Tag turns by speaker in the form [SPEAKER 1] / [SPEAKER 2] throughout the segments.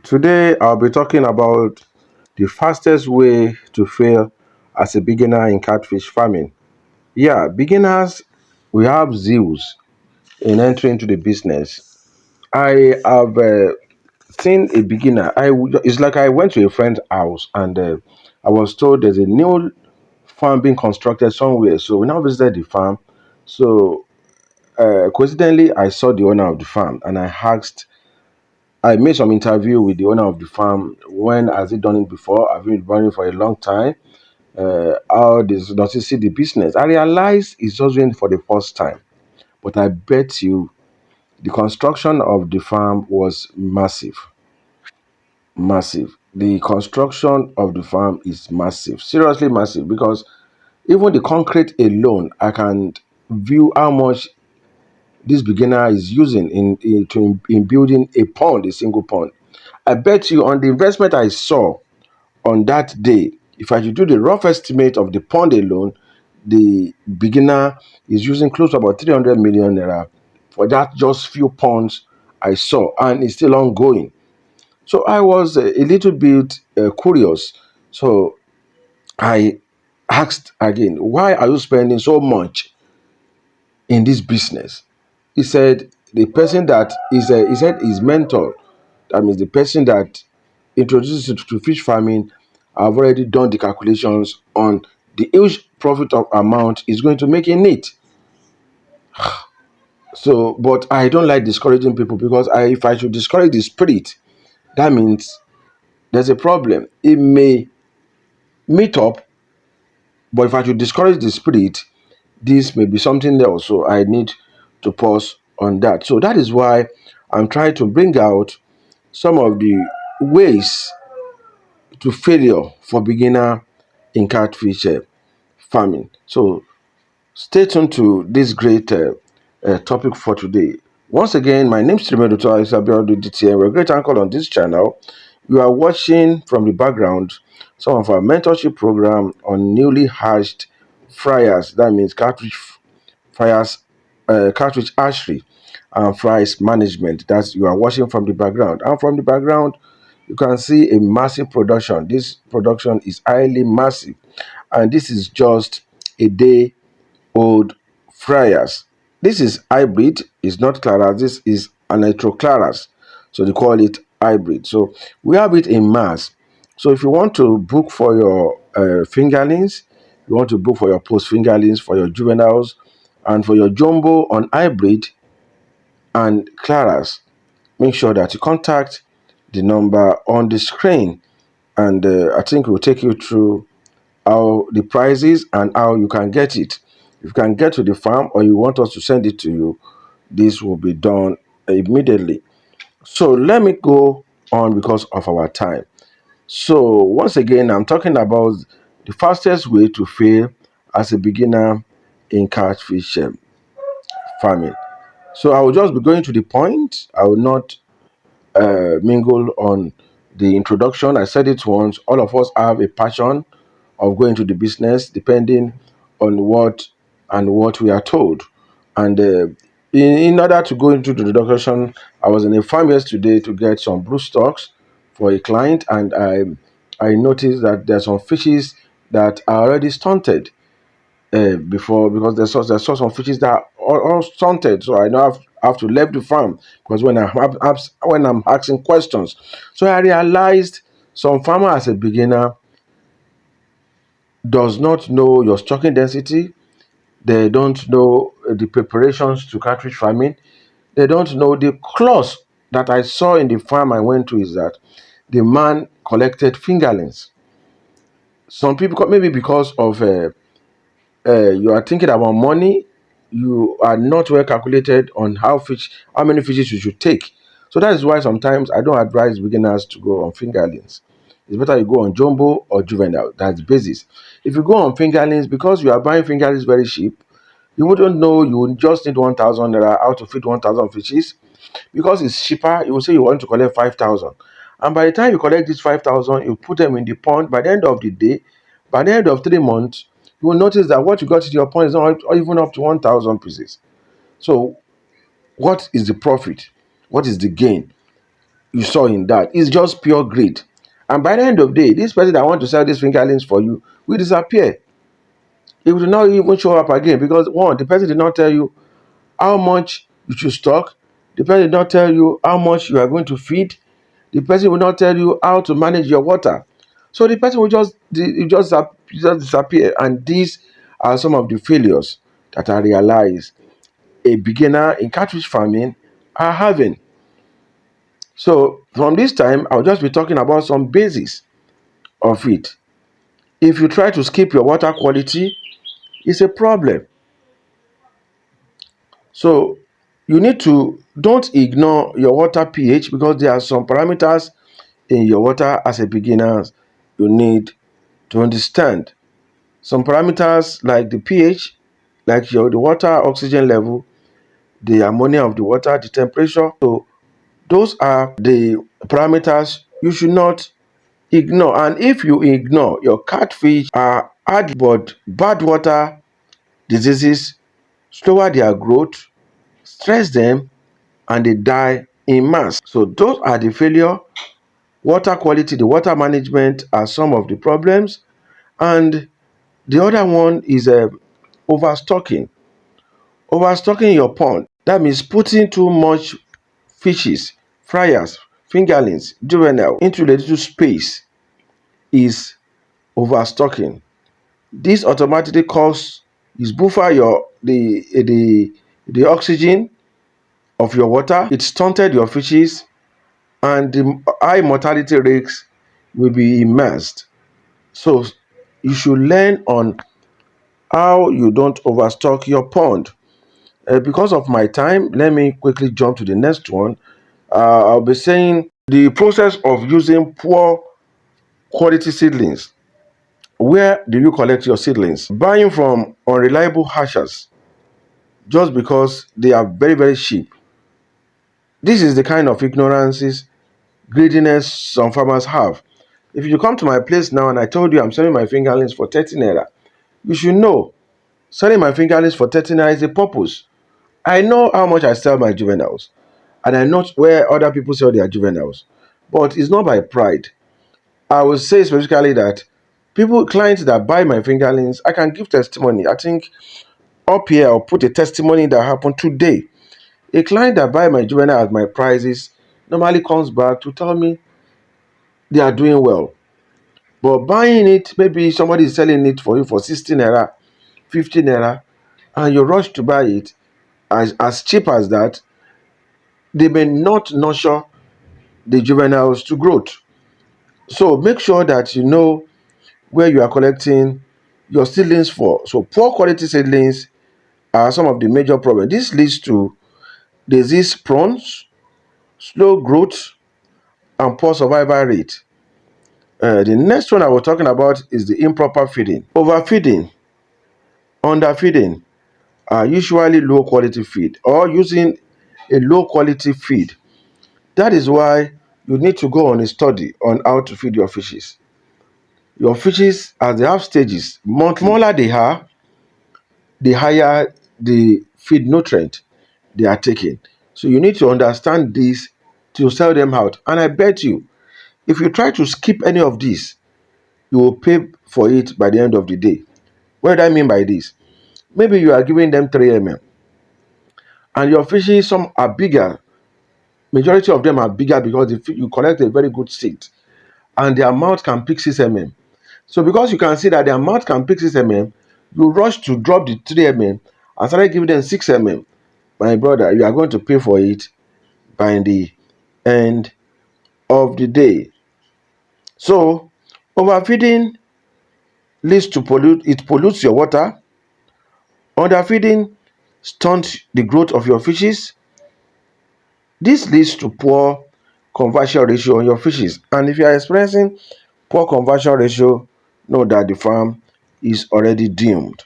[SPEAKER 1] Today, I'll be talking about the fastest way to fail as a beginner in catfish farming. Yeah, beginners, we have zeals in entering into the business. I have seen a beginner. It's like I went to a friend's house and I was told there's a new farm being constructed somewhere. So we now visited the farm. So coincidentally, I saw the owner of the farm and I made some interview with the owner of the farm. When has he done it before? I've been running for a long time. How does he see the business? I realized he's just doing it for the first time. But I bet you the construction of the farm was massive. Massive. The construction of the farm is massive. Seriously massive. Because even the concrete alone, I can view how much this beginner is using in building a pond, a single pond. I bet you on the investment I saw on that day, if I should do the rough estimate of the pond alone, the beginner is using close to about 300 million naira for that just few ponds I saw, and it's still ongoing. So I was a little bit curious. So I asked again, why are you spending so much in this business? He said the person that is he said his mentor, that means the person that introduces you to fish farming, have already done the calculations on the huge profit of amount is going to make in it. So, but I don't like discouraging people because if I should discourage the spirit, that means there's a problem. It may meet up, but if I should discourage the spirit, this may be something else. So I need to pause on that. So that is why I'm trying to bring out some of the ways to failure for beginner in catfish farming. So stay tuned to this great topic for today. Once again, my name is Trimedoto Isabiadu DTN. We're a great uncle on this channel. You are watching from the background some of our mentorship program on newly hatched fryers. That means fryers, cartridge archery and fries management. That's you are watching from the background. And from the background, you can see a massive production. This production is highly massive, and this is just a day old fryers. This is hybrid, it's not claras, this is claras. So they call it hybrid. So we have it in mass. So if you want to book for your fingerlings, you want to book for your post fingerlings, for your juveniles, and for your jumbo on hybrid and claras, make sure that you contact the number on the screen. And I think we'll take you through how the prices and how you can get it. If you can get to the farm or you want us to send it to you, this will be done immediately. So let me go on because of our time. So once again, I'm talking about the fastest way to fail as a beginner in catfish farming. So I will just be going to the point. I will not mingle on the introduction. I said it once. All of us have a passion of going to the business, depending on what we are told. And in order to go into the introduction, I was in a farm yesterday to get some blue stocks for a client, and I noticed that there's some fishes that are already stunted before because there's some fishes that are all stunted. So I now have to leave the farm because when I'm asking questions, so I realized some farmer as a beginner does not know your stocking density. They don't know the preparations to cartridge farming. They don't know the clause that I saw in the farm I went to is that the man collected fingerlings. Some people maybe because of you are thinking about money, you are not well calculated on how many fishes you should take. So that is why sometimes I don't advise beginners to go on fingerlings. It's better you go on jumbo or juvenile. That's basis. If you go on fingerlings, because you are buying fingerlings very cheap, you wouldn't know you would just need 1,000 naira how to feed 1,000 fishes. Because it's cheaper, you will say you want to collect 5,000. And by the time you collect this 5,000, you put them in the pond. By the end of the day, by the end of 3 months, you will notice that what you got in your pond is not even up to 1,000 pieces. So, what is the profit? What is the gain? you saw in that. It's just pure greed. And by the end of the day, this person that want to sell these fingerlings for you will disappear. It will not even show up again because one, the person did not tell you how much you should stock. The person did not tell you how much you are going to feed. The person will not tell you how to manage your water. So the person will just disappear. And these are some of the failures that I realize a beginner in catfish farming are having. So from this time, I'll just be talking about some basics of it. If you try to skip your water quality, it's a problem. So you need to don't ignore your water pH because there are some parameters in your water as a beginner you need to understand. Some parameters like the pH, like the water oxygen level, the ammonia of the water, the temperature. So those are the parameters you should not ignore. And if you ignore, your catfish are hard, but bad water diseases slower their growth, stress them, and they die in mass. So those are the failure. Water quality, the water management are some of the problems. And the other one is overstocking. Overstocking your pond. That means putting too much fishes, fryers, fingerlings, juvenile into the little space is overstocking. This automatically cause is buffer your the oxygen of your water. It stunted your fishes and the high mortality rates will be immersed. So you should learn on how you don't overstock your pond. Because of my time, let me quickly jump to the next one. I'll be saying the process of using poor quality seedlings. Where do you collect your seedlings? Buying from unreliable hatchers just because they are very, very cheap. This is the kind of ignorances, greediness some farmers have. If you come to my place now and I told you I'm selling my fingerlings for 30 naira, you should know selling my fingerlings for 30 naira is a purpose. I know how much I sell my juveniles and I know where other people sell their juveniles, but it's not by pride. I will say specifically that clients that buy my fingerlings, I can give testimony. I think up here I'll put a testimony that happened today. A client that buy my juvenile at my prices normally comes back to tell me they are doing well. But buying it, maybe somebody is selling it for you for 16 naira, 15 naira, and you rush to buy it as cheap as that, they may not nurture the juveniles to growth. So make sure that you know where you are collecting your seedlings for. So poor quality seedlings are some of the major problems. This leads to disease prone, slow growth, and poor survival rate. The next one I was talking about is the improper feeding. Overfeeding, underfeeding are usually low quality feed or using a low quality feed. That is why you need to go on a study on how to feed your fishes. Your fishes, as they have stages, smaller they are, the higher the feed nutrient they are taking. So you need to understand this to sell them out. And I bet you, if you try to skip any of these, you will pay for it by the end of the day. What do I mean by this? Maybe you are giving them 3 mm and your fishes, some are bigger. Majority of them are bigger because you collect a very good seed and their mouth can pick 6 mm. So because you can see that their mouth can pick 6 mm, you rush to drop the 3 mm and start giving them 6 mm. My brother, you are going to pay for it by the end of the day. So overfeeding leads to it pollutes your water. Underfeeding stunts the growth of your fishes. This leads to poor conversion ratio on your fishes. And if you are experiencing poor conversion ratio, know that the farm is already doomed.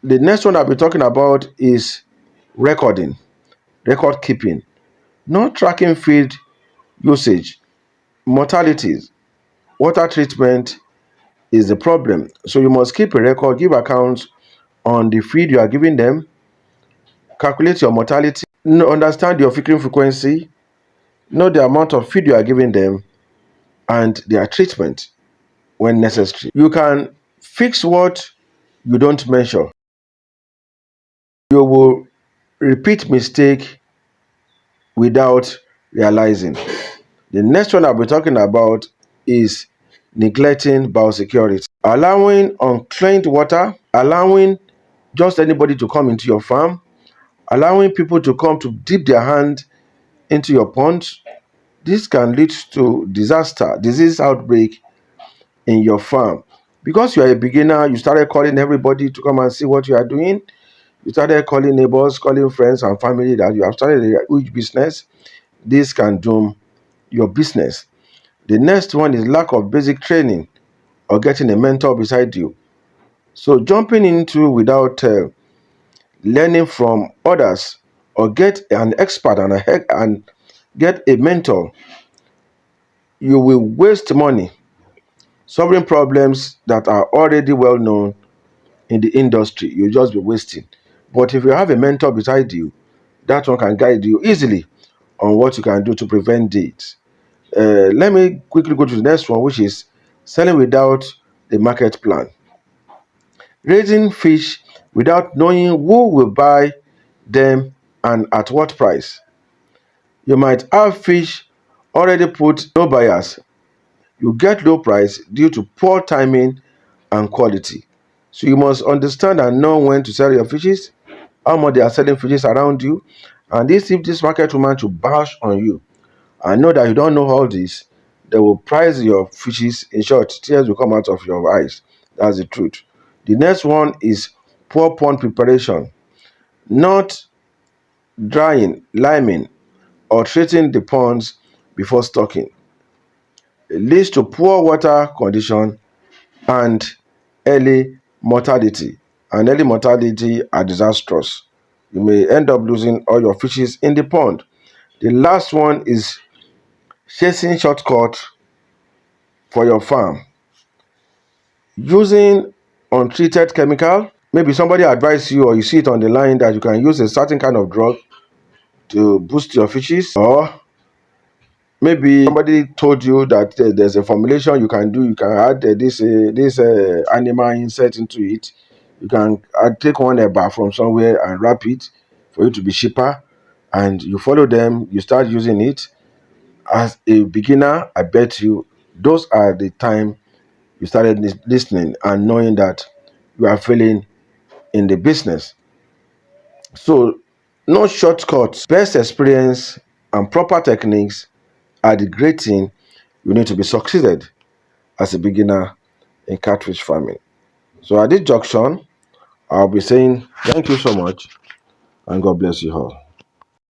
[SPEAKER 1] The next one I'll be talking about is record keeping, not tracking feed usage, mortalities, water treatment is the problem. So you must keep a record, give accounts on the feed you are giving them, calculate your mortality, understand your feeding frequency, know the amount of feed you are giving them, and their treatment when necessary. You can fix what you don't measure. You will repeat mistake without realizing. The next one I'll be talking about is neglecting biosecurity. Allowing unclaimed water, allowing just anybody to come into your farm, allowing people to come to dip their hand into your ponds. This can lead to disaster, disease outbreak in your farm. Because you are a beginner, you started calling everybody to come and see what you are doing. You started calling neighbors, calling friends and family that you have started a huge business. This can doom your business. The next one is lack of basic training or getting a mentor beside you. So jumping into without learning from others or get an expert and get a mentor, you will waste money solving problems that are already well known in the industry. You'll just be wasting. But if you have a mentor beside you, that one can guide you easily on what you can do to prevent it. Let me quickly go to the next one, which is selling without a market plan. Raising fish without knowing who will buy them and at what price. You might have fish already put no buyers. You get low price due to poor timing and quality. So you must understand and know when to sell your fishes, how much they are selling fishes around you, and this if this market woman to bash on you. I know that you don't know all this. They will price your fishes. In short, tears will come out of your eyes. That's the truth. The next one is poor pond preparation, not drying, liming, or treating the ponds before stocking. It leads to poor water condition and early mortality. And early mortality are disastrous. You may end up losing all your fishes in the pond. The last one is chasing shortcut for your farm. Using untreated chemical, maybe somebody advised you or you see it on the line that you can use a certain kind of drug to boost your fishes, or maybe somebody told you that there's a formulation you can do. You can add this animal insect into it. You can take one bar from somewhere and wrap it for you to be cheaper, and you follow them. You start using it as a beginner. I bet you those are the time you started listening and knowing that you are failing in the business. So, no shortcuts, best experience, and proper techniques are the great thing you need to be succeeded as a beginner in catfish farming. So, at this junction, I'll be saying thank you so much and God bless you all.